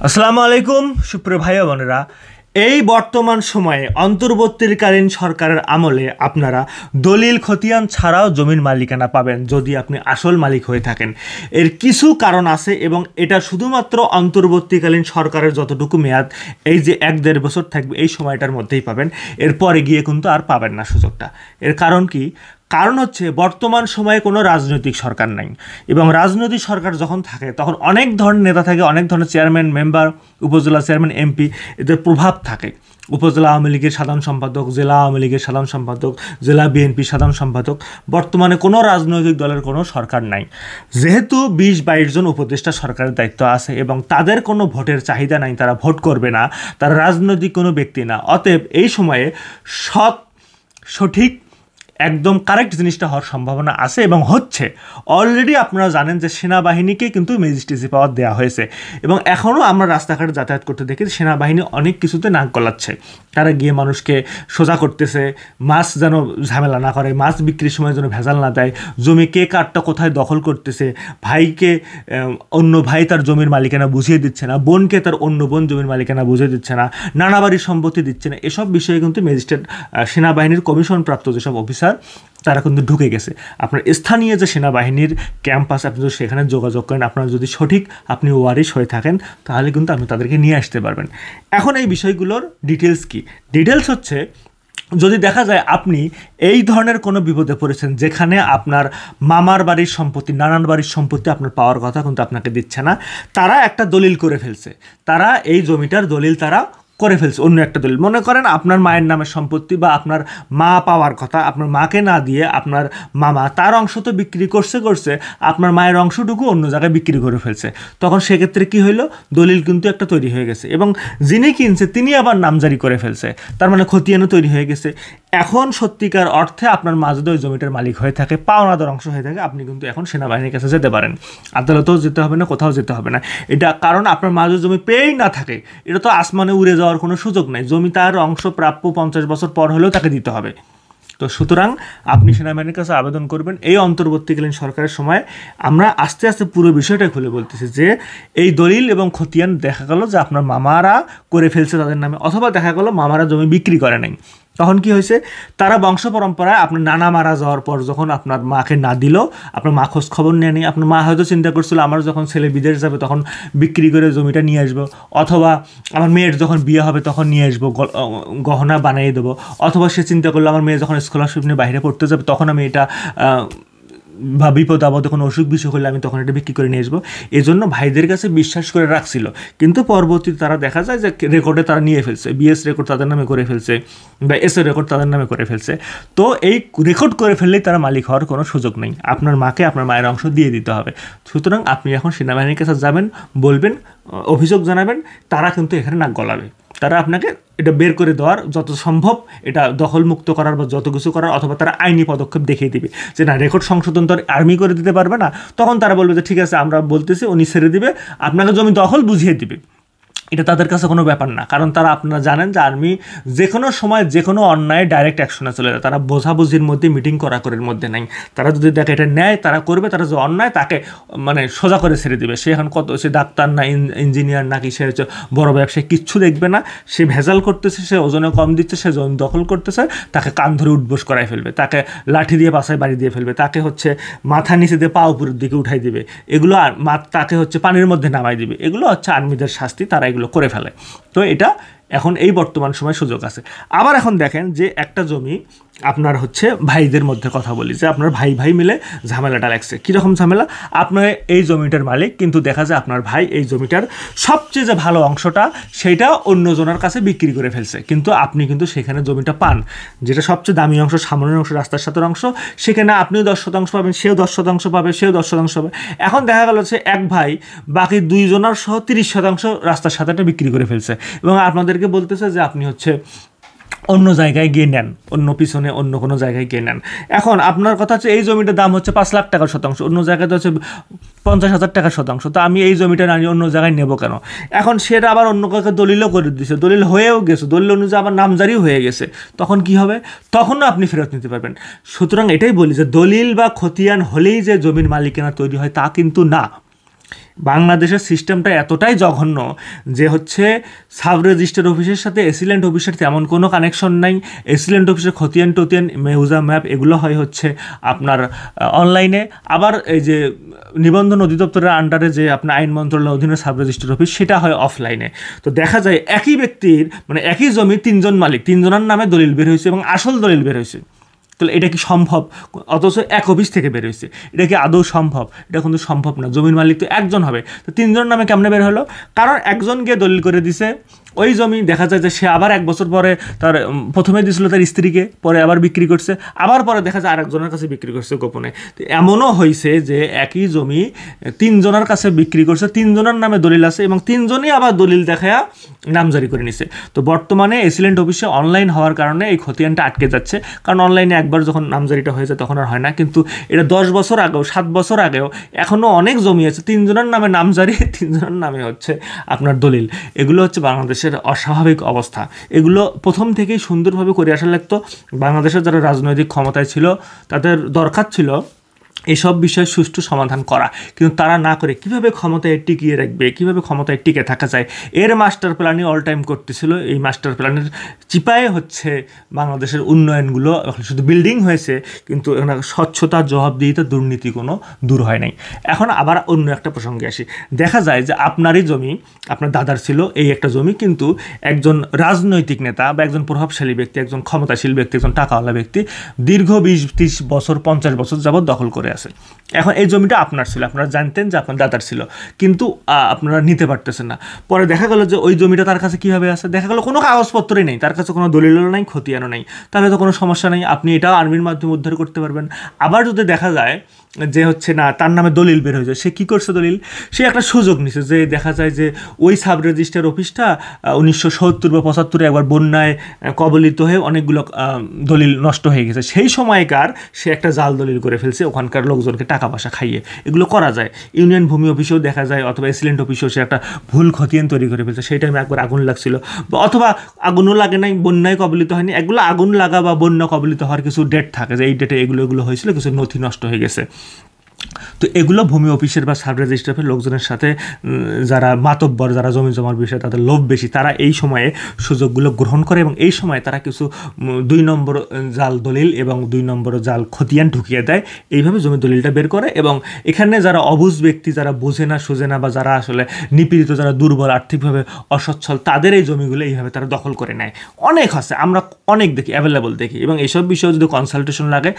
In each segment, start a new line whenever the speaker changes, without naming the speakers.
আসসালামু আলাইকুম সুপ্রিয় ভাই ও বোনেরা, এই বর্তমান সময়ে অন্তর্বর্তীকালীন সরকারের আমলে আপনারা দলিল খতিয়ান ছাড়াও জমির মালিকানা পাবেন যদি আপনি আসল মালিক হয়ে থাকেন। এর কিছু কারণ আছে এবং এটা শুধুমাত্র অন্তর্বর্তীকালীন সরকারের যতটুকু মেয়াদ, এই যে 1-1.5 বছর থাকবে, এই সময়টার মধ্যেই পাবেন। এরপরে গিয়ে কিন্তু আর পাবেন না সুযোগটা। এর কারণ কি? কারণ হচ্ছে বর্তমান সময়ে কোনো রাজনৈতিক সরকার নাই এবং রাজনৈতিক সরকার যখন থাকে তখন অনেক ধরনের নেতা থাকে, অনেক ধরনের চেয়ারম্যান, মেম্বার, উপজেলা চেয়ারম্যান, এমপি, এদের প্রভাব থাকে। উপজেলা আওয়ামী লীগের সাধারণ সম্পাদক, জেলা আওয়ামী লীগের সাধারণ সম্পাদক, জেলা বিএনপির সাধারণ সম্পাদক। বর্তমানে কোনো রাজনৈতিক দলের কোনো সরকার নাই, যেহেতু 20-22 জন উপদেষ্টা সরকারের দায়িত্ব আছে এবং তাদের কোনো ভোটের চাহিদা নাই, তারা ভোট করবে না, তারা রাজনৈতিক কোনো ব্যক্তি না। অতএব এই সময়ে সঠিক একদম কারেক্ট জিনিসটা হওয়ার সম্ভাবনা আছে এবং হচ্ছে। অলরেডি আপনারা জানেন যে সেনাবাহিনীকে কিন্তু ম্যাজিস্ট্রেসি পাওয়ার দেওয়া হয়েছে এবং এখনও আমরা রাস্তাঘাটে যাতায়াত করতে দেখি সেনাবাহিনী অনেক কিছুতে নাক গলাচ্ছে। তারা গিয়ে মানুষকে সোজা করতেছে, মাছ যেন ঝামেলা না করে, মাছ বিক্রির সময় যেন ভেজাল না দেয়, জমি কে কারটা কোথায় দখল করতেছে, ভাইকে অন্য ভাই তার জমির মালিকানা বুঝিয়ে দিচ্ছে না, বোনকে তার অন্য বোন জমির মালিকানা বুঝিয়ে দিচ্ছে না, নানা বাড়ির সম্পত্তি দিচ্ছে না। এসব বিষয়ে কিন্তু ম্যাজিস্ট্রেট, সেনাবাহিনীর কমিশনপ্রাপ্ত যেসব অফিসার, তারা কিন্তু ঢুকে গেছে। আপনার স্থানীয় যে সেনাবাহিনীর ক্যাম্প আছে, আপনি যদি সেখানে যোগাযোগ করেন, আপনারা যদি সঠিক আপনি ওয়ারিশ হয়ে থাকেন, তাহলে কিন্তু আপনি তাদেরকে নিয়ে আসতে পারবেন। এখন এই বিষয়গুলোর ডিটেলস কি? ডিটেলস হচ্ছে, যদি দেখা যায় আপনি এই ধরনের কোনো বিপদে পড়েছেন যেখানে আপনার মামার বাড়ির সম্পত্তি, নানান বাড়ির সম্পত্তি আপনার পাওয়ার কথা কিন্তু আপনাকে দিচ্ছে না, তারা একটা দলিল করে ফেলছে, তারা এই জমিটার দলিল তারা করে ফেলছে, অন্য একটা দলিল। মনে করেন আপনার মায়ের নামের সম্পত্তি বা আপনার মা পাওয়ার কথা, আপনার মাকে না দিয়ে আপনার মামা তার অংশ তো বিক্রি করছে, আপনার মায়ের অংশটুকু অন্য জায়গায় বিক্রি করে ফেলছে। তখন সেক্ষেত্রে কি হইলো? দলিল কিন্তু একটা তৈরি হয়ে গেছে এবং যিনি কিনছে তিনি আবার নামজারি করে ফেলছে, তার মানে খতিয়ানও তৈরি হয়ে গেছে। এখন সত্যিকার অর্থে আপনার মা যদি ওই জমিটার মালিক হয়ে থাকে, পাওনাদার অংশ হয়ে থাকে, আপনি কিন্তু এখন সেনাবাহিনীর কাছে যেতে পারেন, আদালতেও যেতে হবে না, কোথাও যেতে হবে না। এটা কারণ আপনার মা যদি জমি পেয়েই না থাকে, এটা তো আসমানে উড়ে যাওয়ার কোনো সুযোগ নাই। জমি তার অংশ প্রাপ্য 50 বছর পর হলেও তাকে দিতে হবে। তো সুতরাং আপনি সেনাবাহিনীর কাছে আবেদন করবেন। এই অন্তর্বর্তীকালীন সরকারের সময় আমরা আস্তে আস্তে পুরো বিষয়টা খুলে বলতেছি যে এই দলিল এবং খতিয়ান দেখা গেল যে আপনার মামারা করে ফেলছে তাদের নামে, অথবা দেখা গেল মামারা জমি বিক্রি করে নাই। তখন কি হয়েছে? তারা বংশ পরম্পরায় আপনার নানা মারা যাওয়ার পর যখন আপনার মাকে না দিল, আপনার মা খোঁজ খবর নেয়নি। আপনার মা হয়তো চিন্তা করছিল আমার যখন ছেলে বিদেশ যাবে তখন বিক্রি করে জমিটা নিয়ে আসবো, অথবা আমার মেয়ের যখন বিয়ে হবে তখন নিয়ে আসবো, গহনা বানিয়ে দেবো, অথবা সে চিন্তা করলো আমার মেয়ে যখন স্কলারশিপ নিয়ে বাইরে পড়তে যাবে তখন আমি এটা বা বিপদ আপদে কোনো অসুখ বিসুখ হলে আমি তখন এটা বিক্রি করে নিয়ে আসবো। এই জন্য ভাইদের কাছে বিশ্বাস করে রাখছিল, কিন্তু পরবর্তীতে তারা দেখা যায় যে রেকর্ডে তারা নিয়ে ফেলছে, বিএস রেকর্ড তাদের নামে করে ফেলছে বা এসএ রেকর্ড তাদের নামে করে ফেলছে। তো এই রেকর্ড করে ফেললেই তারা মালিক হওয়ার কোনো সুযোগ নেই, আপনার মাকে আপনার মায়ের অংশ দিয়ে দিতে হবে। সুতরাং আপনি এখন সেনাবাহিনীর কাছে যাবেন, বলবেন, অভিযোগ জানাবেন, তারা কিন্তু এখানে নাক গলাবে। তারা আপনাকে এটা বের করে দেওয়ার যত সম্ভব, এটা দখলমুক্ত করার বা যত কিছু করার, অথবা তারা আইনি পদক্ষেপ দেখিয়ে দিবে যে না, রেকর্ড সংশোধন তো আর্মি করে দিতে পারবে না। তখন তারা বলবে যে ঠিক আছে, আমরা বলতেছি, উনি ছেড়ে দিবে, আপনাকে জমি দখল বুঝিয়ে দিবে। এটা তাদের কাছে কোনো ব্যাপার না, কারণ তারা, আপনারা জানেন যে আর্মি যে কোনো সময় যে কোনো অন্যায় ডাইরেক্ট অ্যাকশনে চলে যায়। তারা বোঝাবুঝির মধ্যে, মিটিং করাকরির মধ্যে নাই। তারা যদি দেখে এটা ন্যায়, তারা করবে। তারা যে অন্যায়, তাকে মানে সোজা করে ছেড়ে দিবে। সে এখন সে ডাক্তার না ইঞ্জিনিয়ার নাকি সে হচ্ছে বড় ব্যবসায়ী, কিচ্ছু দেখবে না। সে ভেজাল করতেছে, সে ওজনে কম দিচ্ছে, সে জমি দখল করতেছে, তাকে কান ধরে উঠবোস করাই ফেলবে, তাকে লাঠি দিয়ে বাসায় বাড়ি দিয়ে ফেলবে, তাকে হচ্ছে মাথা নিচে দিয়ে পা উপরের দিকে উঠাই দিবে, এগুলো তাকে হচ্ছে পানির মধ্যে নামাই দিবে। এগুলো হচ্ছে আর্মিদের শাস্তি, তারা এগুলো করে ফেলে। তো এটা এখন এই বর্তমান সময় সুযোগ আছে। আবার এখন দেখেন যে একটা জমি আপনার হচ্ছে ভাইদের মধ্যে কথা বলি যে আপনার ভাই ভাই মিলে ঝামেলাটা লাগছে। কীরকম ঝামেলা? আপনার এই জমিটার মালিক, কিন্তু দেখা যায় আপনার ভাই এই জমিটার সবচেয়ে যে ভালো অংশটা সেটা অন্যজনের কাছে বিক্রি করে ফেলছে, কিন্তু আপনি কিন্তু সেখানে জমিটা পান, যেটা সবচেয়ে দামি অংশ, সামনের অংশ, রাস্তার সাথে অংশ, সেখানে আপনিও 10% পাবেন, সেও 10% পাবে, সেও 10% পাবে। এখন দেখা গেল যে এক ভাই বাকি 2 জনের সহ 30% রাস্তার সাথেটা বিক্রি করে ফেলছে এবং আপনাদেরকে বলতেছে যে আপনি হচ্ছে অন্য জায়গায় গিয়ে নেন, অন্য পিছনে অন্য কোনো জায়গায় গিয়ে নেন। এখন আপনার কথা হচ্ছে এই জমিটার দাম হচ্ছে 5 লাখ টাকার শতাংশ, অন্য জায়গাতে হচ্ছে 50,000 টাকার শতাংশ, তো আমি এই জমিটা নিয়ে অন্য জায়গায় নেব কেন? এখন সেটা আবার অন্য কাউকে দলিলও করে দিচ্ছে, দলিল হয়েও গেছে, দলিল অনুযায়ী আবার নামজারিও হয়ে গেছে। তখন কি হবে? তখনও আপনি ফেরত নিতে পারবেন। সুতরাং এটাই বলি যে দলিল বা খতিয়ান হলেই যে জমির মালিকানা তৈরি হয় তা কিন্তু না। বাংলাদেশের সিস্টেমটা এতটাই জঘন্য যে হচ্ছে সাব রেজিস্টার অফিসের সাথে এসিল্যান্ড অফিসের তেমন কোনো কানেকশন নাই। এসিল্যান্ড অফিসের খতিয়ান টতিয়ান মেউজা ম্যাপ এগুলো হয় হচ্ছে আপনার অনলাইনে। আবার এই যে নিবন্ধন অধিদপ্তরের আন্ডারে যে আপনার আইন মন্ত্রণালয়ের অধীনে সাব রেজিস্টার অফিস সেটা হয় অফলাইনে। তো দেখা যায় একই ব্যক্তির মানে একই জমি 3 জন মালিক, 3 জনের নামে দলিল বের হয়েছে এবং আসল দলিল বের হয়েছে। তাহলে এটা কি সম্ভব? অথচ এক অফিস থেকে বের হয়েছে, এটা কি আদৌ সম্ভব? এটা কিন্তু সম্ভব না। জমির মালিক তো একজন হবে, তো 3 জনের নামে কেমনে বের হলো? কারণ একজন গিয়ে দলিল করে দিছে ওই জমি, দেখা যায় যে সে আবার 1 বছর পরে তার প্রথমে দিয়েছিল তার স্ত্রীকে, পরে আবার বিক্রি করছে, আবার পরে দেখা যায় আরেকজনের কাছে বিক্রি করছে গোপনে। তো এমনও হয়েছে যে একই জমি 3 জনের কাছে বিক্রি করছে, 3 জনের নামে দলিল আছে এবং 3 জনই আবার দলিল দেখায়া নামজারি করে নিছে। তো বর্তমানে এসিল্যান্ড অফিসে অনলাইন হওয়ার কারণে এই খতিয়ানটা আটকে যাচ্ছে, কারণ অনলাইনে একবার যখন নামজারিটা হয়ে যায় তখন আর হয় না। কিন্তু এটা 10 বছর আগেও 7 বছর আগেও এখনও অনেক জমি আছে 3 জনের নামে নামজারি, 3 জনের নামে হচ্ছে আপনার দলিল। এগুলো হচ্ছে বাংলাদেশের অস্বাভাবিক অবস্থা। এগুলো প্রথম থেকেই সুন্দরভাবে করে আসা লাগতো। বাংলাদেশের যারা রাজনৈতিক ক্ষমতায় ছিল তাদের দরকার ছিল এইসব বিষয়ে সুষ্ঠু সমাধান করা, কিন্তু তারা না করে কীভাবে ক্ষমতায় টিকিয়ে রাখবে, কীভাবে ক্ষমতায় টিকে থাকা যায় এর মাস্টার প্ল্যানই অল টাইম করতেছিল। এই মাস্টার প্ল্যানের চিপায়ে হচ্ছে বাংলাদেশের উন্নয়নগুলো শুধু বিল্ডিং হয়েছে, কিন্তু স্বচ্ছতা, জবাবদিহিতা, দুর্নীতি কোনো দূর হয় নাই। এখন আবার অন্য একটা প্রসঙ্গে আসি। দেখা যায় যে আপনারই জমি, আপনার দাদার ছিল এই একটা জমি, কিন্তু একজন রাজনৈতিক নেতা বা একজন প্রভাবশালী ব্যক্তি, একজন ক্ষমতাশীল ব্যক্তি, একজন টাকাওয়ালা ব্যক্তি দীর্ঘ 20-30 বছর 50 বছর যাবৎ দখল করে আছে। এখন এই জমিটা আপনার ছিল, আপনারা জানতেন যে আপনার দাদার ছিল, কিন্তু আপনারা নিতে পারতেছেন না। পরে দেখা গেল যে ওই জমিটা তার কাছে কীভাবে আছে, দেখা গেল কোনো কাগজপত্রই নেই, তার কাছে কোনো দলিলও নাই, খতিয়ানও নেই, তাহলে তো কোনো সমস্যা নেই, আপনি এটাও আর্মির মাধ্যমে উদ্ধার করতে পারবেন। আবার যদি দেখা যায় যে হচ্ছে না তার নামে দলিল বের হয়ে যায়, সে কী করছে? দলিল সে একটা সুযোগ নিছে, যে দেখা যায় যে ওই সাব রেজিস্টার অফিসটা 1970 বা 75 একবার বন্যায় কবলিত হয়ে অনেকগুলো দলিল নষ্ট হয়ে গেছে, সেই সময়কার সে একটা জাল দলিল করে ফেলছে ওখানকার লোকজনকে টাকা পয়সা খাইয়ে। এগুলো করা যায়। ইউনিয়ন ভূমি অফিসেও দেখা যায়, অথবা এসিল্যান্ড অফিসেও সে একটা ভুল খতিয়ান তৈরি করে ফেলছে, সেই টাইমে একবার আগুন লাগছিল, অথবা আগুনও লাগে নাই, বন্যায় কবলিত হয়নি। এগুলো আগুন লাগা বা বন্যা কবলিত হওয়ার কিছু ডেট থাকে, যে এই ডেটে এগুলো হয়েছিল, কিছু নথি নষ্ট হয়ে গেছে। তো এগুলো ভূমি অফিসের বা সাব রেজিস্ট্রারের লোকজনের সাথে যারা মাতব্বর, যারা জমি জমার বিষয়ে তাদের লোভ বেশি, তারা এই সময়ে সুযোগগুলো গ্রহণ করে এবং এই সময় তারা কিছু 2 নম্বর জাল দলিল এবং 2 নম্বর জাল খতিয়ান ঢুকিয়ে দেয়। এইভাবে জমি দলিলটা বের করে এবং এখানে যারা অবুঝ ব্যক্তি, যারা বোঝে না সোজে না, বা যারা আসলে নিপীড়িত, যারা দুর্বল, আর্থিকভাবে অসচ্ছল, তাদের এই জমিগুলো এইভাবে তারা দখল করে নেয়। অনেক আছে, আমরা অনেক দেখি, অ্যাভেলেবল দেখি। এবং এইসব বিষয়ে যদি কনসালটেশন লাগে,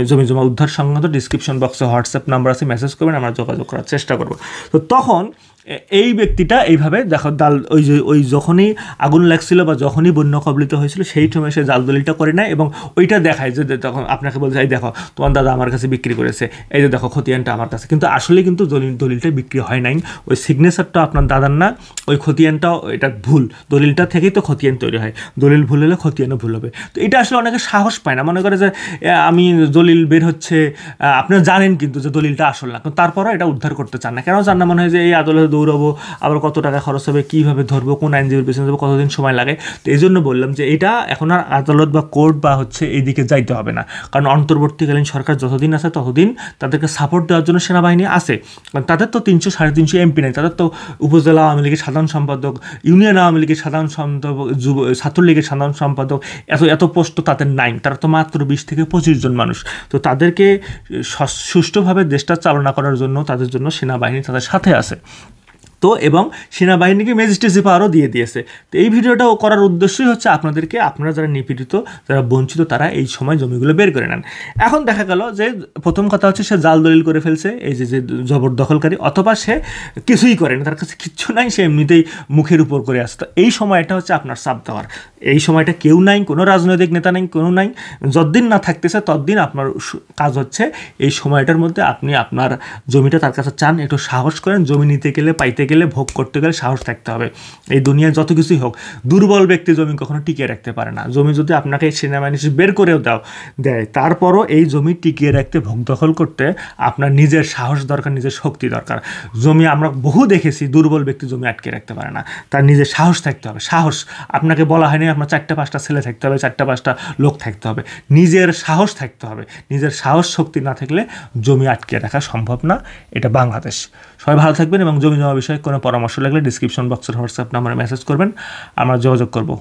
জমি জমা উদ্ধার সংক্রান্ত ডিসক্রিপশন বক্সে হোয়াটসঅ্যাপ নাম্বার আছে, মেসেজ করবেন, আমরা যোগাযোগ করার চেষ্টা করব। তো তখন এই ব্যক্তিটা এইভাবে দেখো ওই যখনই আগুন লাগছিল বা যখনই বন্যা কবলিত হয়েছিল সেই সময় সে জাল দলিলটা করে নেয় এবং ওইটা দেখায় যে তখন আপনাকে বলছে এই দেখো তোমার দাদা আমার কাছে বিক্রি করেছে, এই যে দেখো খতিয়ানটা আমার কাছে। কিন্তু আসলে কিন্তু দলিলটা বিক্রি হয় নাই, ওই সিগনেচারটা আপনার দাদার না, ওই খতিয়ানটাও এটা ভুল, দলিলটা থেকেই তো খতিয়ান তৈরি হয়, দলিল ভুল হলে খতিয়ানও ভুল হবে। তো এটা আসলে অনেকে সাহস পায় না, মনে করে যে আমি দলিল বের হচ্ছে, আপনারা জানেন কিন্তু যে দলিলটা আসল না, কিন্তু তারপরও এটা উদ্ধার করতে চান না। কেন চান না? মনে হয় যে এই আদালতে দৌড়াবো, আবার কত টাকা খরচ হবে, কীভাবে ধরবো, কোন আইনজীবীর পেছনে যাবো, কতদিন সময় লাগে। তো এই জন্য বললাম যে এটা এখন আর আদালত বা কোর্ট বা হচ্ছে এইদিকে যাইতে হবে না, কারণ অন্তর্বর্তীকালীন সরকার যতদিন আছে ততদিন তাদেরকে সাপোর্ট দেওয়ার জন্য সেনাবাহিনী আছে। কারণ তাদের তো 300-350 এমপি নেই, তাদের তো উপজেলা আওয়ামী লীগের সাধারণ সম্পাদক, ইউনিয়ন আওয়ামী লীগের সাধারণ সম্পাদক, ছাত্রলীগের সাধারণ সম্পাদক, এত পোস্ট তো তাদের নাই, তারা তো মাত্র 20 থেকে 25 জন মানুষ। তো তাদেরকে সুষ্ঠুভাবে দেশটা চালনা করার জন্য তাদের জন্য সেনাবাহিনী তাদের সাথে আছে। তো এবং সেনাবাহিনীকে ম্যাজিস্ট্রেসি পাওয়ারও দিয়ে দিয়েছে। তো এই ভিডিওটা করার উদ্দেশ্যই হচ্ছে আপনাদেরকে, আপনারা যারা নিপীড়িত, যারা বঞ্চিত, তারা এই সময় জমিগুলো বের করে নেন। এখন দেখা গেল যে প্রথম কথা হচ্ছে সে জাল দলিল করে ফেলছে, এই যে জবরদখলকারী, অথবা সে কিছুই করে না, তার কাছে কিচ্ছু নাই, সে এমনিতেই মুখের উপর করে আসে। তো এই সময়টা হচ্ছে আপনার চাপ দেওয়ার, এই সময়টা কেউ নাই, কোনো রাজনৈতিক নেতা নেই, কোনো নাই, যতদিন না থাকতেছে ততদিন আপনার কাজ হচ্ছে এই সময়টার মধ্যে আপনি আপনার জমিটা তার কাছে চান, একটু সাহস করেন। জমি নিতে গেলে, পাইতে গেলে, ভোগ করতে গেলে সাহস থাকতে হবে। এই দুনিয়ায় যত কিছুই হোক, দুর্বল ব্যক্তি জমি কখনো টিকিয়ে রাখতে পারে না। জমি যদি আপনাকে সেনাবাহিনী বের করেও দেয়, তারপরও এই জমি টিকিয়ে রাখতে, ভোগ দখল করতে আপনার নিজের সাহস দরকার, নিজের শক্তি দরকার। জমি আমরা বহু দেখেছি, দুর্বল ব্যক্তি জমি আটকে রাখতে পারে না, তার নিজের সাহস থাকতে হবে। সাহস আপনাকে বলা হয়নি আপনার 4-5টা ছেলে থাকতে হবে, 4-5টা লোক থাকতে হবে, নিজের সাহস থাকতে হবে। নিজের সাহস শক্তি না থাকলে জমি আটকে রাখা সম্ভব না। এটা বাংলাদেশ। সবাই ভালো থাকবেন এবং জমি জমা বিষয়ে কোনো পরামর্শ লাগলে ডিসক্রিপশন বক্সের হোয়াটসঅ্যাপ নাম্বারে মেসেজ করবেন, আমরা যোগাযোগ করব।